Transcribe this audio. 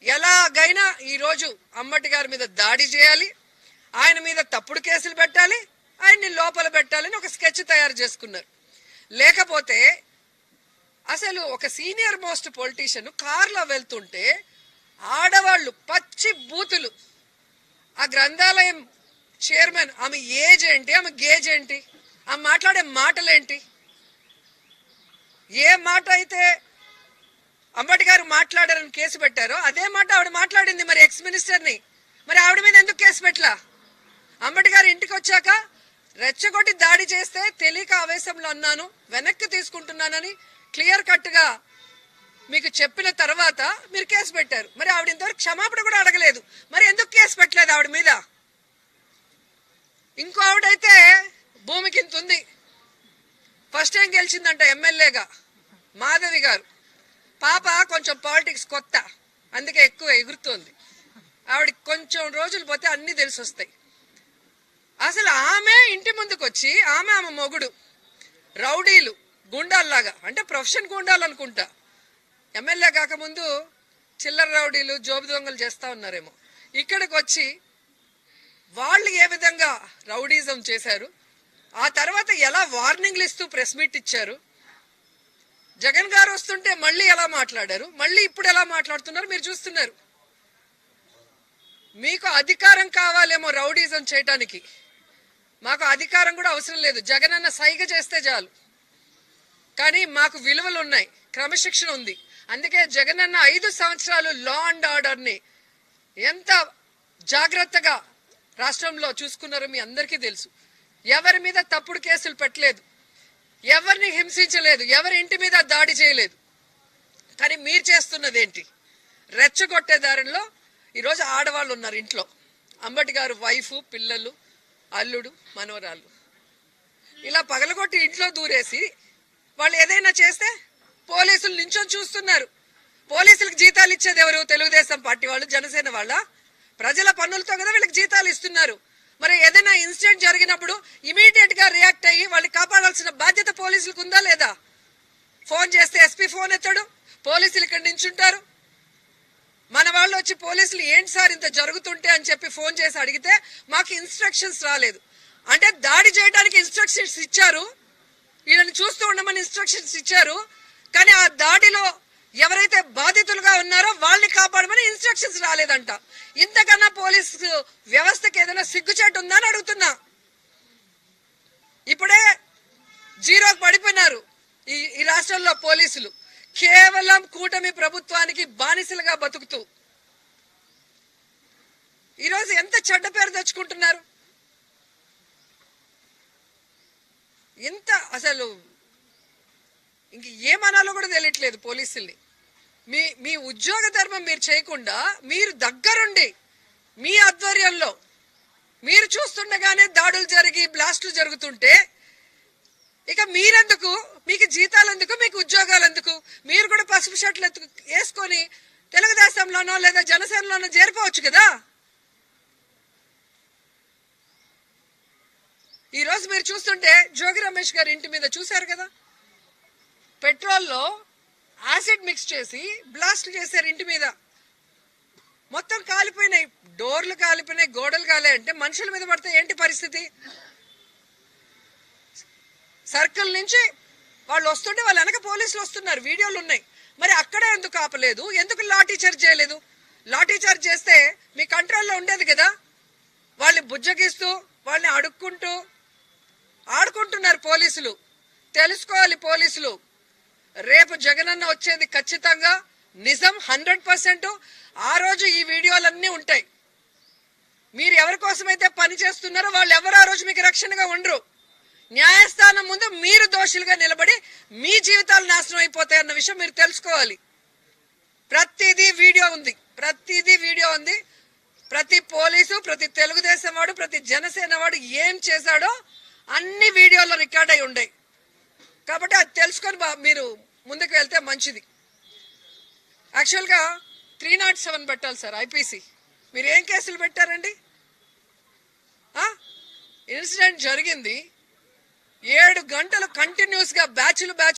ఎలాగైనా ఈరోజు అంబటి గారి మీద దాడి చేయాలి, ఆయన మీద తప్పుడు కేసులు పెట్టాలి, ఆయన్ని లోపల పెట్టాలని ఒక స్కెచ్ తయారు చేసుకున్నారు. లేకపోతే అసలు ఒక సీనియర్ మోస్ట్ పొలిటీషియన్ కార్లో వెళ్తుంటే ఆడవాళ్ళు పచ్చి బూతులు, ఆ గ్రంథాలయం చైర్మన్ ఆమె ఏజ్ ఏంటి, ఆమె గేజ్ ఏంటి, ఆమె మాట్లాడే మాటలేంటి, ఏ మాట అయితే అంబటి గారు మాట్లాడారని కేసు పెట్టారో అదే మాట ఆవిడ మాట్లాడింది మరి ఎక్స్ మినిస్టర్ని. మరి ఆవిడ మీద ఎందుకు కేసు పెట్టలా? అంబటి గారు ఇంటికి వచ్చాక రెచ్చగొట్టి దాడి చేస్తే తెలియక ఆవేశంలో అన్నాను, వెనక్కి తీసుకుంటున్నానని క్లియర్ కట్ గా మీకు చెప్పిన తర్వాత మీరు కేసు పెట్టారు. మరి ఆవిడ ఇంతవరకు క్షమాపణ కూడా అడగలేదు. మరి ఎందుకు కేసు పెట్టలేదు ఆవిడ మీద? ఇంకో ఆవిడైతే భూమికి ఇంత ఉంది, ఫస్ట్ టైం గెలిచిందంట ఎమ్మెల్యేగా, మాధవి గారు. పాప కొంచెం పాలిటిక్స్ కొత్త, అందుకే ఎక్కువ ఎగురుతోంది. ఆవిడకి కొంచెం రోజులు పోతే అన్ని తెలిసి వస్తాయి. అసలు ఆమె ఇంటి ముందుకు వచ్చి ఆమె మొగుడు రౌడీలు గుండాల్లాగా, అంటే ప్రొఫెషన్ గుండాలు అనుకుంటా, ఎమ్మెల్యే కాకముందు చిల్లర రౌడీలు జోబు దొంగలు చేస్తా ఉన్నారేమో, ఇక్కడికి వచ్చి వాళ్ళు ఏ విధంగా రౌడీజం చేశారు, ఆ తర్వాత ఎలా వార్నింగ్లు ఇస్తూ ప్రెస్ మీట్ ఇచ్చారు, జగన్ గారు వస్తుంటే మళ్ళీ ఎలా మాట్లాడారు, మళ్ళీ ఇప్పుడు ఎలా మాట్లాడుతున్నారు మీరు చూస్తున్నారు. మీకు అధికారం కావాలేమో రౌడీజం చేయటానికి, మాకు అధికారం కూడా అవసరం లేదు, జగన్ అన్న సైగ చేస్తే చాలు. కానీ మాకు విలువలు ఉన్నాయి, క్రమశిక్షణ ఉంది. అందుకే జగన్ అన్న 5 సంవత్సరాలు లా అండ్ ఆర్డర్ ని ఎంత జాగ్రత్తగా రాష్ట్రంలో చూసుకున్నారో మీ అందరికీ తెలుసు. ఎవరి మీద తప్పుడు కేసులు పెట్టలేదు, ఎవరిని హింసించలేదు, ఎవరి ఇంటి మీద దాడి చేయలేదు. కానీ మీరు చేస్తున్నది ఏంటి? రెచ్చగొట్టే దారిలో ఈరోజు ఆడవాళ్ళు ఉన్నారు ఇంట్లో, అంబటి గారు వైఫ్, పిల్లలు, అల్లుడు, మనవరాళ్ళు, ఇలా పగలగొట్టి ఇంట్లో దూరేసి వాళ్ళు ఏదైనా చేస్తే పోలీసులు నించొని చూస్తున్నారు. పోలీసులకు జీతాలు ఇచ్చేది ఎవరు? తెలుగుదేశం పార్టీ వాళ్ళు, జనసేన వాళ్ళ? ప్రజల పన్నులతో కదా వీళ్ళకి జీతాలు ఇస్తున్నారు. మరి ఏదైనా ఇన్సిడెంట్ జరిగినప్పుడు ఇమీడియట్ గా రియాక్ట్ అయ్యి వాళ్ళని కాపాడాల్సిన బాధ్యత పోలీసులకు ఉందా లేదా? ఫోన్ చేస్తే ఎస్పీ ఫోన్ ఎత్తాడు, పోలీసులు ఇక్కడ నించుంటారు. మన వాళ్ళు వచ్చి పోలీసులు ఏంటి సార్ ఇంత జరుగుతుంటే అని చెప్పి ఫోన్ చేసి అడిగితే మాకు ఇన్స్ట్రక్షన్స్ రాలేదు అంటే, దాడి చేయడానికి ఇన్స్ట్రక్షన్స్ ఇచ్చారు, వీళ్ళని చూస్తూ ఉండమని ఇన్స్ట్రక్షన్స్ ఇచ్చారు. కానీ ఆ దాడిలో ఎవరైతే బాధితులుగా ఉన్నారో వాళ్ళని కాపాడమని ఇన్స్ట్రక్షన్స్ రాలేదంట. ఇంతకన్నా పోలీసు వ్యవస్థకి ఏదైనా సిగ్గుచేటు ఉందా అని అడుగుతున్నా. ఇప్పుడే జీరోకి పడిపోయినారు ఈ రాష్ట్రంలో పోలీసులు, కేవలం కూటమి ప్రభుత్వానికి బానిసలుగా బతుకుతూ. ఈరోజు ఎంత చెడ్డ పేరు తెచ్చుకుంటున్నారు. ఇంత అసలు ఇంక ఏమనాలో కూడా తెలియట్లేదు పోలీసుల్ని. మీ ఉద్యోగ ధర్మం మీరు చేయకుండా, మీరు దగ్గరుండి మీ ఆధ్వర్యంలో మీరు చూస్తుండగానే దాడులు జరిగి బ్లాస్టులు జరుగుతుంటే ఇక మీరెందుకు? మీకు జీతాలు ఎందుకు? మీకు ఉద్యోగాలు ఎందుకు? మీరు కూడా పసుపు షర్ట్లు వేసుకొని తెలుగుదేశంలోనో లేదా జనసేనలోనో చేరిపోవచ్చు కదా. ఈ రోజు మీరు చూస్తుంటే జోగి రమేష్ గారి ఇంటి మీద చూశారు కదా, పెట్రోల్లో యాసిడ్ మిక్స్ చేసి బ్లాస్ట్ చేశారు ఇంటి మీద. మొత్తం కాలిపోయినాయి, డోర్లు కాలిపోయినాయి, గోడలు కాలే. అంటే మనుషుల మీద పడితే ఏంటి పరిస్థితి? సర్కిల్ నుంచి వాళ్ళు వస్తుంటే వాళ్ళ వెనక పోలీసులు వస్తున్నారు, వీడియోలు ఉన్నాయి. మరి అక్కడే ఎందుకు ఆపలేదు? ఎందుకు లాఠీ చార్జ్ చేయలేదు? లాఠీ చార్జ్ చేస్తే మీ కంట్రోల్లో ఉండేది కదా. వాళ్ళని బుజ్జగిస్తూ వాళ్ళని అడుక్కుంటూ ఆడుకుంటున్నారు పోలీసులు. తెలుసుకోవాలి పోలీసులు, రేపు జగనన్న వచ్చేది ఖచ్చితంగా నిజం 100%. ఆ రోజు ఈ వీడియోలన్నీ ఉంటాయి. మీరు ఎవరి కోసమైతే పని చేస్తున్నారో వాళ్ళు ఎవరు ఆ రోజు మీకు రక్షణగా ఉండరు. న్యాయస్థానం ముందు మీరు దోషులుగా నిలబడి మీ జీవితాలు నాశనం అయిపోతాయి అన్న విషయం మీరు తెలుసుకోవాలి. ప్రతిదీ వీడియో ఉంది, ప్రతిదీ వీడియో ఉంది. ప్రతి పోలీసు, ప్రతి తెలుగుదేశం వాడు, ప్రతి జనసేన వాడు ఏం చేశాడో అన్ని వీడియోలో రికార్డ్ అయి ఉన్నాయి. కాబట్టి అది తెలుసుకొని మీరు ముందుకు వెళ్తే మంచిది. యాక్చువల్గా 307 పెట్టాలి సార్ ఐపీసీ. మీరు ఏం కేసులు పెట్టారండి? ఇన్సిడెంట్ జరిగింది, 7 గంటలు కంటిన్యూస్ గా బ్యాచ్లు